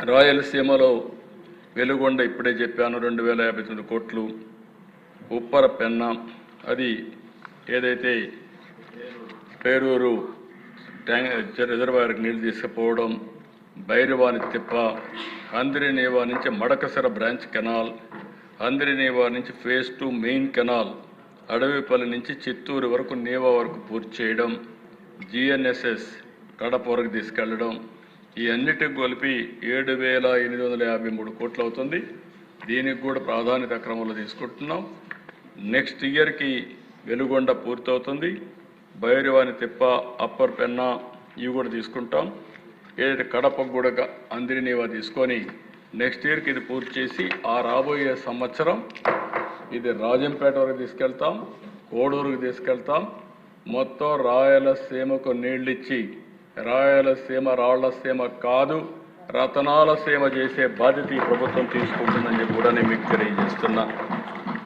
రాయలసీమలో వెలుగొండ ఇప్పుడే చెప్పాను 2059 కోట్లు. ఉప్పర పెన్న అది ఏదైతే పేరూరు రిజర్వాయర్కి నీళ్లు తీసుకుపోవడం, భైరవాని తిప్ప, హంద్రినీవా నుంచి మడకసర బ్రాంచ్ కెనాల్, హంద్రినీవా నుంచి ఫేజ్ 2 మెయిన్ కెనాల్, అడవిపల్లి నుంచి చిత్తూరు వరకు నీవా వరకు పూర్తి చేయడం, GNSS కడప వరకు తీసుకెళ్లడం, ఈ అన్నిటికి కలిపి 7,853 కోట్లు అవుతుంది. దీనికి కూడా ప్రాధాన్యత క్రమంలో తీసుకుంటున్నాం. నెక్స్ట్ ఇయర్కి వెలుగొండ పూర్తవుతుంది. భైరవాని తిప్ప, అప్పర్ పెన్నా ఇవి కూడా తీసుకుంటాం. ఏదైతే కడపకు కూడా అందిరినీవా తీసుకొని నెక్స్ట్ ఇయర్కి ఇది పూర్తి చేసి ఆ రాబోయే సంవత్సరం ఇది రాజంపేట వరకు తీసుకెళ్తాం, కోడూరుకు తీసుకెళ్తాం. మొత్తం రాయలసీమకు నీళ్ళిచ్చి రాయలసీమ రాళ్లసీమ కాదు రతనాల సీమ చేసే బాధ్యత ఈ ప్రభుత్వం తీసుకుంటుందని చెప్పి కూడా నేను మీకు తెలియజేస్తున్నా.